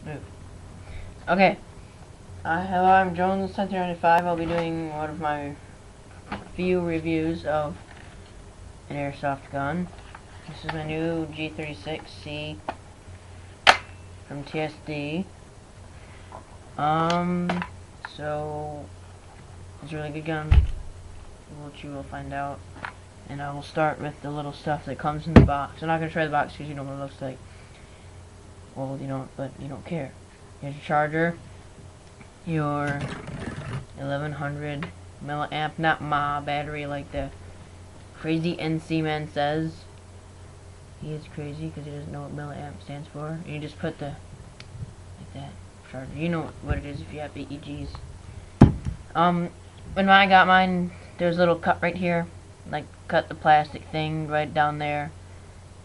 Move. Okay. Hello, I'm Jones1095. I'll be doing one of my few reviews of an airsoft gun. This is my new G36C from TSD. So it's a really good gun, which you will find out. And I will start with the little stuff that comes in the box. I'm not gonna try the box because you know what it looks like. Well, you don't, but you don't care. Here's your charger, your 1100 milliamp, not mAh battery like the crazy NC man says. He is crazy because he doesn't know what milliamp stands for. And you just put the, like that, charger. You know what it is if you have EEGs. When I got mine, there's a little cut right here. Like, cut the plastic thing right down there.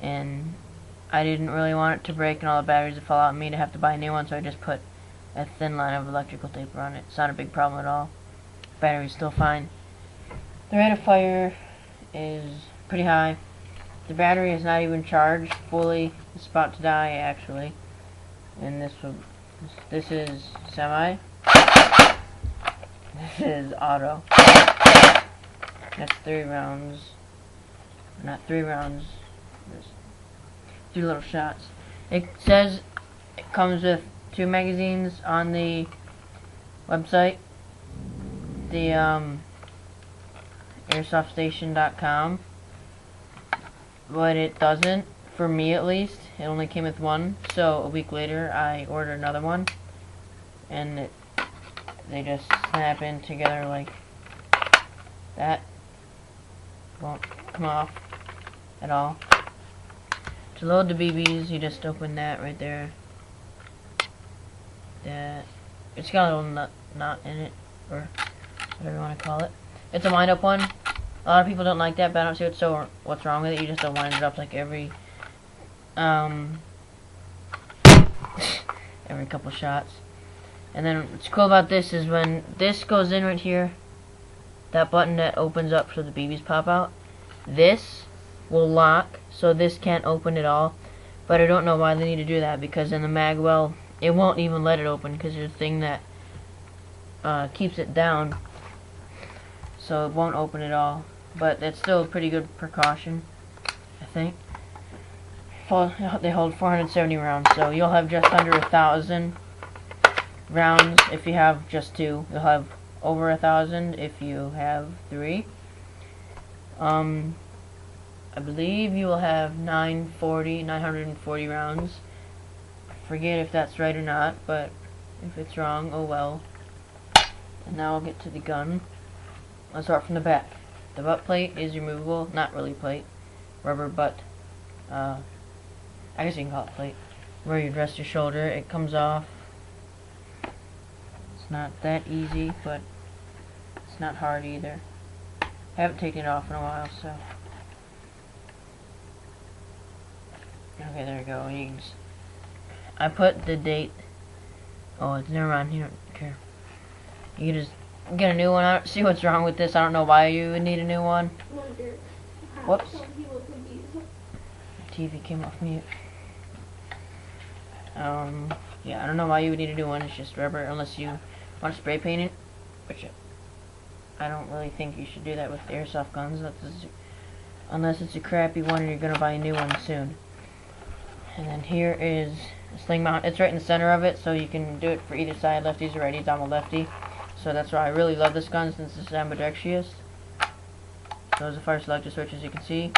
And I didn't really want it to break and all the batteries to fall out and me to have to buy a new one, so I just put a thin line of electrical tape around it. It's not a big problem at all. Battery's still fine. The rate of fire is pretty high. The battery is not even charged fully. It's about to die actually. And this is semi. This is auto. That's 3 rounds. Not 3 rounds. There's 3 little shots. It says it comes with 2 magazines on the website. The airsoftstation.com. But it doesn't, for me at least. It only came with 1. So a week later I ordered another one, and they just snap in together like that. Won't come off at all. To load the BBs, you just open that right there. That it's got a little knot in it, or whatever you want to call it. It's a wind-up one. A lot of people don't like that, but I don't see what's wrong with it. You just don't wind it up like every every couple shots. And then what's cool about this is when this goes in right here, that button that opens up so the BBs pop out, this will lock, so this can't open at all. But I don't know why they need to do that, because in the mag well, it won't even let it open because there's a thing that keeps it down, so it won't open at all. But that's still a pretty good precaution, I think. They hold 470 rounds, so you'll have just under 1,000 rounds if you have just 2. You'll have over 1,000 if you have 3. I believe you will have 940 rounds. I forget if that's right or not, but if it's wrong, oh well. And now I'll get to the gun. Let's start from the back. The butt plate is removable, not really plate, rubber butt. I guess you can call it plate. Where you rest your shoulder, it comes off. It's not that easy, but it's not hard either. I haven't taken it off in a while, so. Okay, there we go. You can I put the date. Oh, it's never mind. You don't care. You can just get a new one. I don't see what's wrong with this. I don't know why you would need a new one. Whoops. TV came off mute. Yeah, I don't know why you would need a new one. It's just rubber, unless you want to spray paint it, which I don't really think you should do that with airsoft guns. Unless it's a crappy one and you're gonna buy a new one soon. And then here is a sling mount. It's right in the center of it, so you can do it for either side, lefties or righties. I'm a lefty, so that's why I really love this gun, since it's ambidextrous. Those are the fire selector switch, as you can see.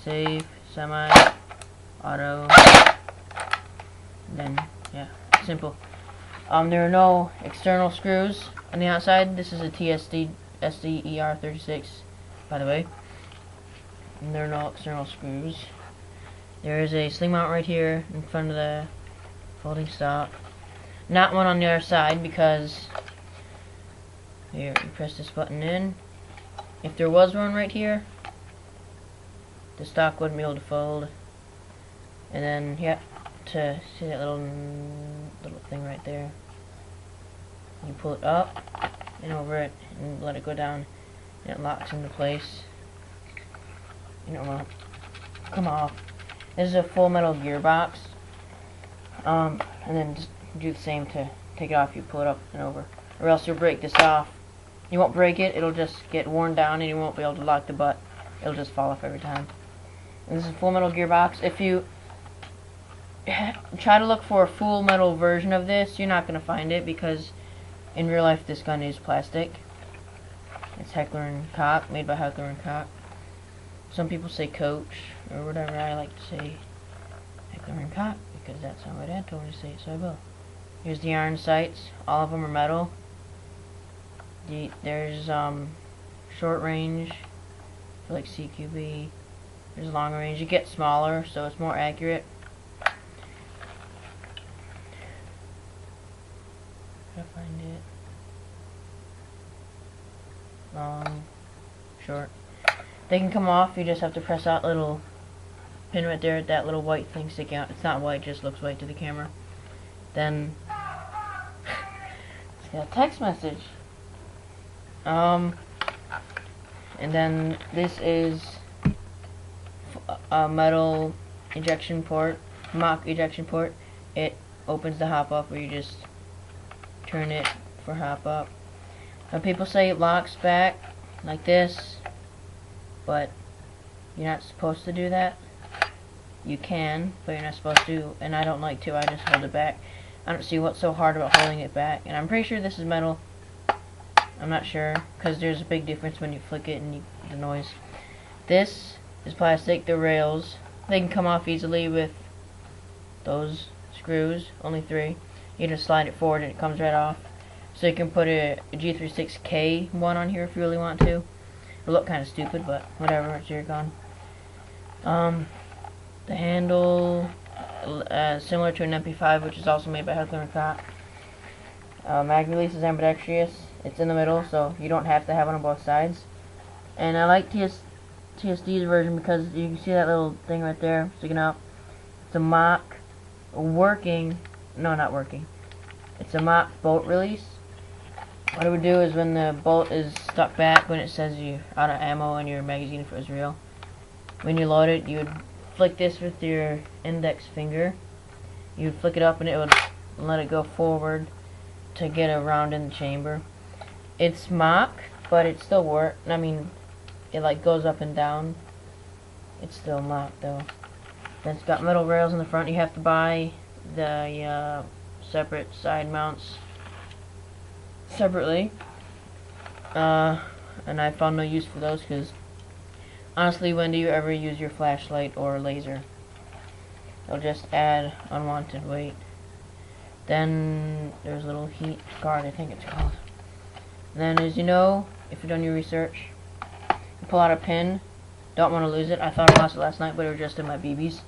Safe, semi, auto. And then, yeah, simple. There are no external screws on the outside. This is a TSD SDER36, by the way. And there are no external screws. There is a sling mount right here in front of the folding stock. Not one on the other side, because here, you press this button in. If there was one right here, the stock wouldn't be able to fold. And then, yeah, to see that little thing right there, you pull it up and over it and let it go down, and it locks into place. You don't want to come off. This is a full metal gearbox. And then just do the same to take it off. You pull it up and over, or else you'll break this off. You won't break it, it'll just get worn down and you won't be able to lock the butt. It'll just fall off every time. And this is a full metal gearbox. If you try to look for a full metal version of this, you're not going to find it, because in real life this gun is plastic. It's Heckler & Koch, made by Heckler & Koch. Some people say Coach or whatever. I like to say Heckler & Koch because that's how my dad told me to say it, so I will. Here's the iron sights. All of them are metal. There's short range for like CQB. There's long range. You get smaller, so it's more accurate. I find it. Long, short. They can come off. You just have to press that little pin right there. That little white thing sticking out. It's not white, it just looks white to the camera. Then it's got a text message. And then this is a metal ejection port, mock ejection port. It opens the hop up, where you just turn it for hop up. Some people say it locks back like this, but you're not supposed to do that. You can, but you're not supposed to, and I don't like to. I just hold it back. I don't see what's so hard about holding it back, and I'm pretty sure this is metal. I'm not sure, because there's a big difference when you flick it and the noise. This is plastic. The rails, they can come off easily with those screws, only 3. You just slide it forward and it comes right off. So you can put a G36C one on here if you really want to. It'll look kind of stupid, but whatever, it's your gun. The handle, similar to an MP5, which is also made by Heckler & Koch. Mag release is ambidextrous. It's in the middle, so you don't have to have it on both sides. And I like TSD's version because you can see that little thing right there sticking out. It's a mock working, no, not working. It's a mock bolt release. What it would do is when the bolt is stuck back, when it says you're out of ammo in your magazine, if it was real, when you load it, you would flick this with your index finger. You would flick it up and it would let it go forward to get around in the chamber. It's mock, but it still works. I mean, it like goes up and down. It's still mock though. Then it's got metal rails in the front. You have to buy the separate side mounts separately. And I found no use for those because honestly, when do you ever use your flashlight or laser? They'll just add unwanted weight. Then there's a little heat guard, I think it's called. And then, as you know, if you've done your research, you pull out a pin. Don't want to lose it. I thought I lost it last night, but it was just in my BBs.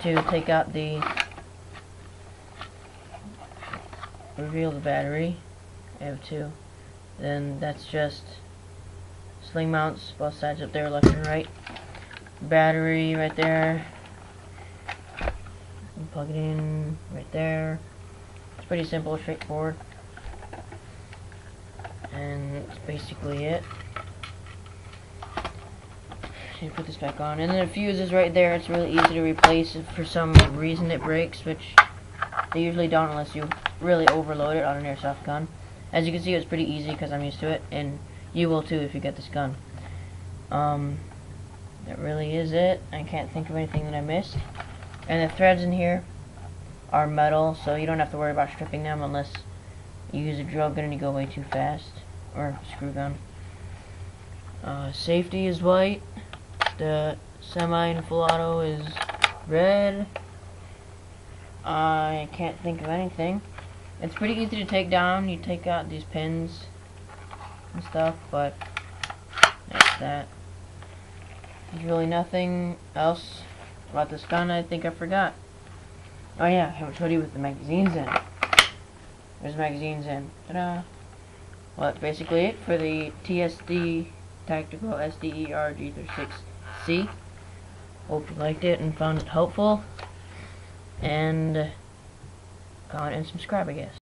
To take out the, reveal the battery. I have 2. Then that's just sling mounts, both sides up there, left and right. Battery right there. You plug it in right there. It's pretty simple, straightforward. And that's basically it. You put this back on, and then the fuse is right there. It's really easy to replace. If for some reason it breaks, which they usually don't unless you really overload it on an airsoft gun. As you can see, it's pretty easy because I'm used to it, and you will too if you get this gun. That really is it. I can't think of anything that I missed. And the threads in here are metal, so you don't have to worry about stripping them unless you use a drill gun and you go way too fast, or screw gun. Safety is white. The semi and full auto is red. I can't think of anything. It's pretty easy to take down. You take out these pins and stuff, but that's that. There's really nothing else about this gun I think I forgot. Oh yeah, I haven't showed you with the magazines in. There's magazines in. Ta-da! Well, that's basically it for the TSD Tactical SDER G36C. Hope you liked it and found it helpful. And comment and subscribe, I guess.